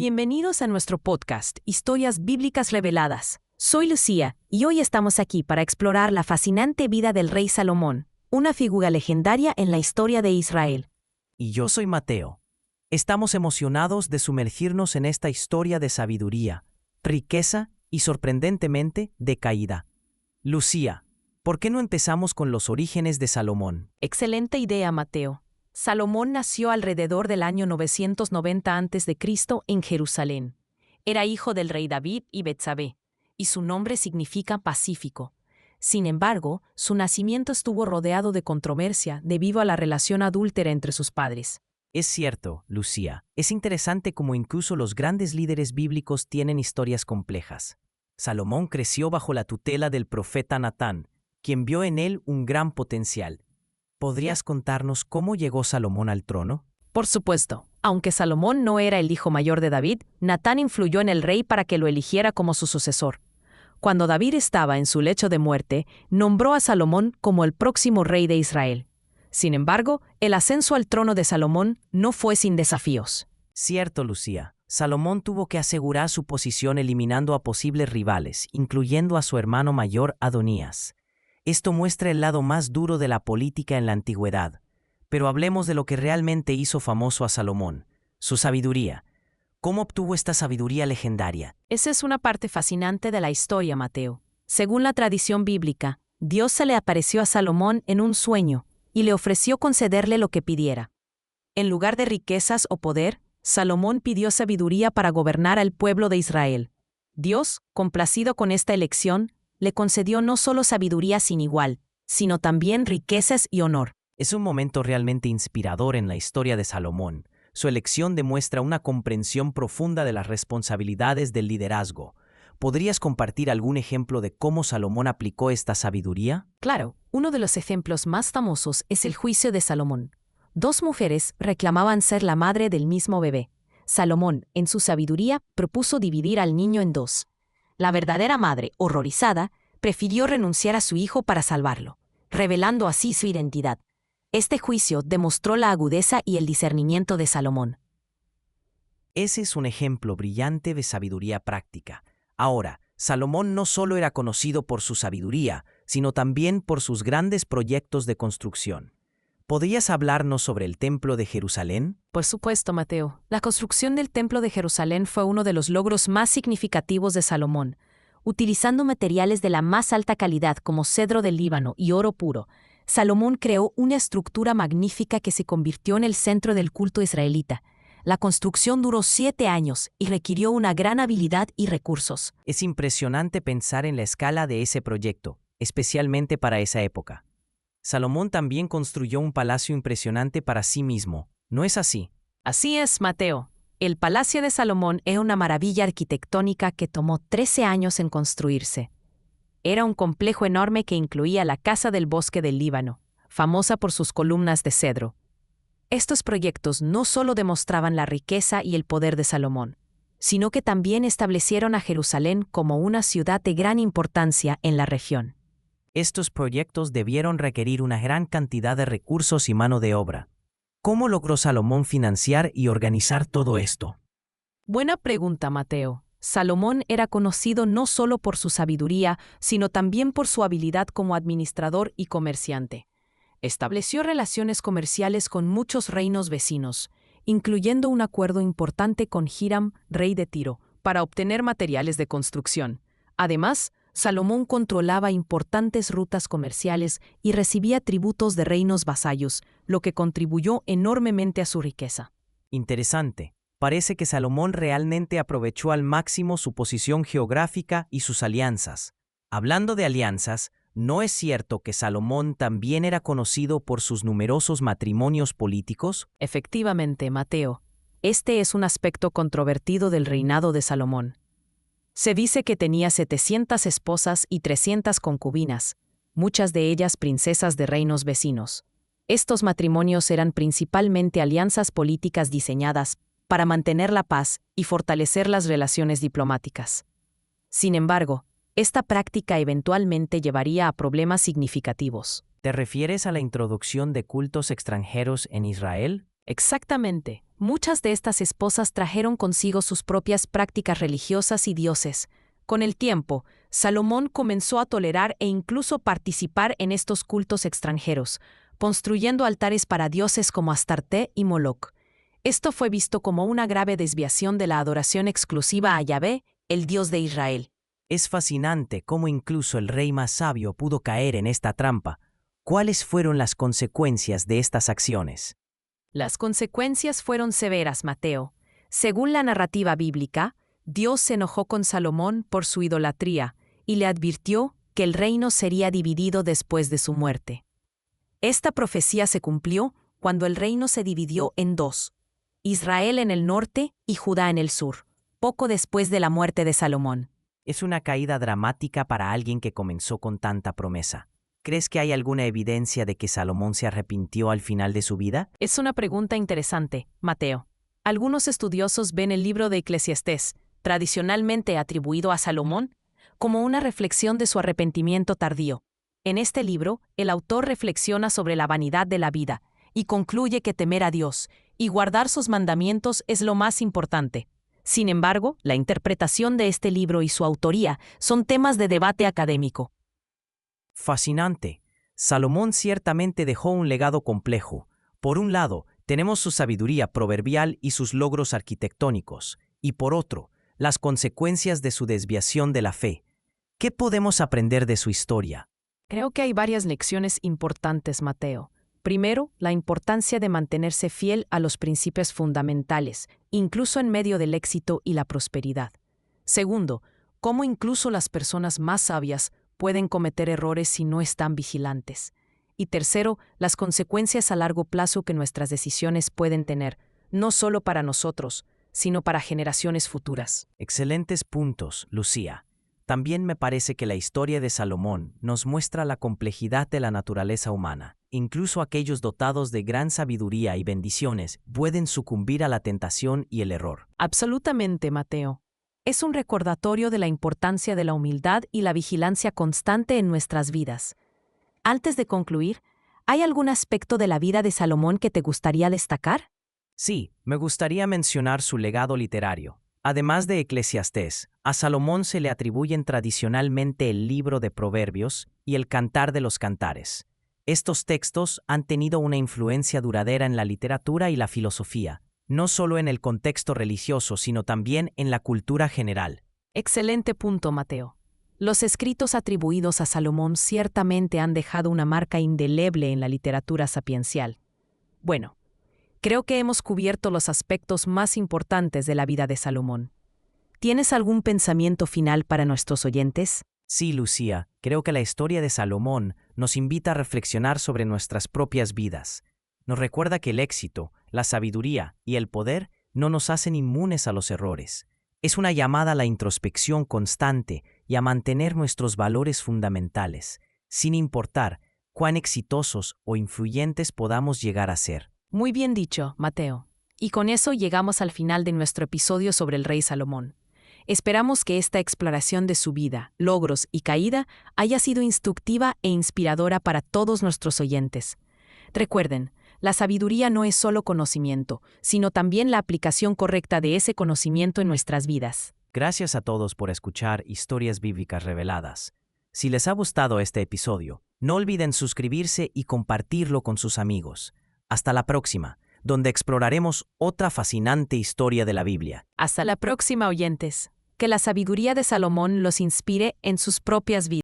Bienvenidos a nuestro podcast, Historias Bíblicas Reveladas. Soy Lucía, y hoy estamos aquí para explorar la fascinante vida del rey Salomón, una figura legendaria en la historia de Israel. Y yo soy Mateo. Estamos emocionados de sumergirnos en esta historia de sabiduría, riqueza y, sorprendentemente, de caída. Lucía, ¿por qué no empezamos con los orígenes de Salomón? Excelente idea, Mateo. Salomón nació alrededor del año 990 a.C. en Jerusalén. Era hijo del rey David y Betsabé, y su nombre significa pacífico. Sin embargo, su nacimiento estuvo rodeado de controversia debido a la relación adúltera entre sus padres. Es cierto, Lucía. Es interesante cómo incluso los grandes líderes bíblicos tienen historias complejas. Salomón creció bajo la tutela del profeta Natán, quien vio en él un gran potencial. ¿Podrías contarnos cómo llegó Salomón al trono? Por supuesto, aunque Salomón no era el hijo mayor de David, Natán influyó en el rey para que lo eligiera como su sucesor. Cuando David estaba en su lecho de muerte, nombró a Salomón como el próximo rey de Israel. Sin embargo, el ascenso al trono de Salomón no fue sin desafíos. Cierto, Lucía. Salomón tuvo que asegurar su posición eliminando a posibles rivales, incluyendo a su hermano mayor Adonías. Esto muestra el lado más duro de la política en la antigüedad. Pero hablemos de lo que realmente hizo famoso a Salomón, su sabiduría. ¿Cómo obtuvo esta sabiduría legendaria? Esa es una parte fascinante de la historia, Mateo. Según la tradición bíblica, Dios se le apareció a Salomón en un sueño y le ofreció concederle lo que pidiera. En lugar de riquezas o poder, Salomón pidió sabiduría para gobernar al pueblo de Israel. Dios, complacido con esta elección, le concedió no solo sabiduría sin igual, sino también riquezas y honor. Es un momento realmente inspirador en la historia de Salomón. Su elección demuestra una comprensión profunda de las responsabilidades del liderazgo. ¿Podrías compartir algún ejemplo de cómo Salomón aplicó esta sabiduría? Claro, uno de los ejemplos más famosos es el juicio de Salomón. Dos mujeres reclamaban ser la madre del mismo bebé. Salomón, en su sabiduría, propuso dividir al niño en dos. La verdadera madre, horrorizada, prefirió renunciar a su hijo para salvarlo, revelando así su identidad. Este juicio demostró la agudeza y el discernimiento de Salomón. Ese es un ejemplo brillante de sabiduría práctica. Ahora, Salomón no solo era conocido por su sabiduría, sino también por sus grandes proyectos de construcción. ¿Podrías hablarnos sobre el Templo de Jerusalén? Por supuesto, Mateo. La construcción del Templo de Jerusalén fue uno de los logros más significativos de Salomón. Utilizando materiales de la más alta calidad como cedro del Líbano y oro puro, Salomón creó una estructura magnífica que se convirtió en el centro del culto israelita. La construcción duró 7 años y requirió una gran habilidad y recursos. Es impresionante pensar en la escala de ese proyecto, especialmente para esa época. Salomón también construyó un palacio impresionante para sí mismo, ¿no es así? Así es, Mateo. El Palacio de Salomón era una maravilla arquitectónica que tomó 13 años en construirse. Era un complejo enorme que incluía la Casa del Bosque del Líbano, famosa por sus columnas de cedro. Estos proyectos no solo demostraban la riqueza y el poder de Salomón, sino que también establecieron a Jerusalén como una ciudad de gran importancia en la región. Estos proyectos debieron requerir una gran cantidad de recursos y mano de obra. ¿Cómo logró Salomón financiar y organizar todo esto? Buena pregunta, Mateo. Salomón era conocido no solo por su sabiduría, sino también por su habilidad como administrador y comerciante. Estableció relaciones comerciales con muchos reinos vecinos, incluyendo un acuerdo importante con Hiram, rey de Tiro, para obtener materiales de construcción. Además, Salomón controlaba importantes rutas comerciales y recibía tributos de reinos vasallos, lo que contribuyó enormemente a su riqueza. Interesante. Parece que Salomón realmente aprovechó al máximo su posición geográfica y sus alianzas. Hablando de alianzas, ¿no es cierto que Salomón también era conocido por sus numerosos matrimonios políticos? Efectivamente, Mateo. Este es un aspecto controvertido del reinado de Salomón. Se dice que tenía 700 esposas y 300 concubinas, muchas de ellas princesas de reinos vecinos. Estos matrimonios eran principalmente alianzas políticas diseñadas para mantener la paz y fortalecer las relaciones diplomáticas. Sin embargo, esta práctica eventualmente llevaría a problemas significativos. ¿Te refieres a la introducción de cultos extranjeros en Israel? Exactamente. Muchas de estas esposas trajeron consigo sus propias prácticas religiosas y dioses. Con el tiempo, Salomón comenzó a tolerar e incluso participar en estos cultos extranjeros, construyendo altares para dioses como Astarte y Moloc. Esto fue visto como una grave desviación de la adoración exclusiva a Yahvé, el Dios de Israel. Es fascinante cómo incluso el rey más sabio pudo caer en esta trampa. ¿Cuáles fueron las consecuencias de estas acciones? Las consecuencias fueron severas, Mateo. Según la narrativa bíblica, Dios se enojó con Salomón por su idolatría y le advirtió que el reino sería dividido después de su muerte. Esta profecía se cumplió cuando el reino se dividió en dos: Israel en el norte y Judá en el sur, poco después de la muerte de Salomón. Es una caída dramática para alguien que comenzó con tanta promesa. ¿Crees que hay alguna evidencia de que Salomón se arrepintió al final de su vida? Es una pregunta interesante, Mateo. Algunos estudiosos ven el libro de Eclesiastés, tradicionalmente atribuido a Salomón, como una reflexión de su arrepentimiento tardío. En este libro, el autor reflexiona sobre la vanidad de la vida y concluye que temer a Dios y guardar sus mandamientos es lo más importante. Sin embargo, la interpretación de este libro y su autoría son temas de debate académico. Fascinante. Salomón ciertamente dejó un legado complejo. Por un lado, tenemos su sabiduría proverbial y sus logros arquitectónicos, y por otro, las consecuencias de su desviación de la fe. ¿Qué podemos aprender de su historia? Creo que hay varias lecciones importantes, Mateo. Primero, la importancia de mantenerse fiel a los principios fundamentales, incluso en medio del éxito y la prosperidad. Segundo, cómo incluso las personas más sabias pueden cometer errores si no están vigilantes. Y tercero, las consecuencias a largo plazo que nuestras decisiones pueden tener, no solo para nosotros, sino para generaciones futuras. Excelentes puntos, Lucía. También me parece que la historia de Salomón nos muestra la complejidad de la naturaleza humana. Incluso aquellos dotados de gran sabiduría y bendiciones pueden sucumbir a la tentación y el error. Absolutamente, Mateo. Es un recordatorio de la importancia de la humildad y la vigilancia constante en nuestras vidas. Antes de concluir, ¿hay algún aspecto de la vida de Salomón que te gustaría destacar? Sí, me gustaría mencionar su legado literario. Además de Eclesiastés, a Salomón se le atribuyen tradicionalmente el libro de Proverbios y el Cantar de los Cantares. Estos textos han tenido una influencia duradera en la literatura y la filosofía, no solo en el contexto religioso, sino también en la cultura general. Excelente punto, Mateo. Los escritos atribuidos a Salomón ciertamente han dejado una marca indeleble en la literatura sapiencial. Bueno, creo que hemos cubierto los aspectos más importantes de la vida de Salomón. ¿Tienes algún pensamiento final para nuestros oyentes? Sí, Lucía, creo que la historia de Salomón nos invita a reflexionar sobre nuestras propias vidas. Nos recuerda que el éxito, la sabiduría y el poder no nos hacen inmunes a los errores. Es una llamada a la introspección constante y a mantener nuestros valores fundamentales, sin importar cuán exitosos o influyentes podamos llegar a ser. Muy bien dicho, Mateo. Y con eso llegamos al final de nuestro episodio sobre el rey Salomón. Esperamos que esta exploración de su vida, logros y caída haya sido instructiva e inspiradora para todos nuestros oyentes. Recuerden, la sabiduría no es solo conocimiento, sino también la aplicación correcta de ese conocimiento en nuestras vidas. Gracias a todos por escuchar Historias Bíblicas Reveladas. Si les ha gustado este episodio, no olviden suscribirse y compartirlo con sus amigos. Hasta la próxima, donde exploraremos otra fascinante historia de la Biblia. Hasta la próxima, oyentes. Que la sabiduría de Salomón los inspire en sus propias vidas.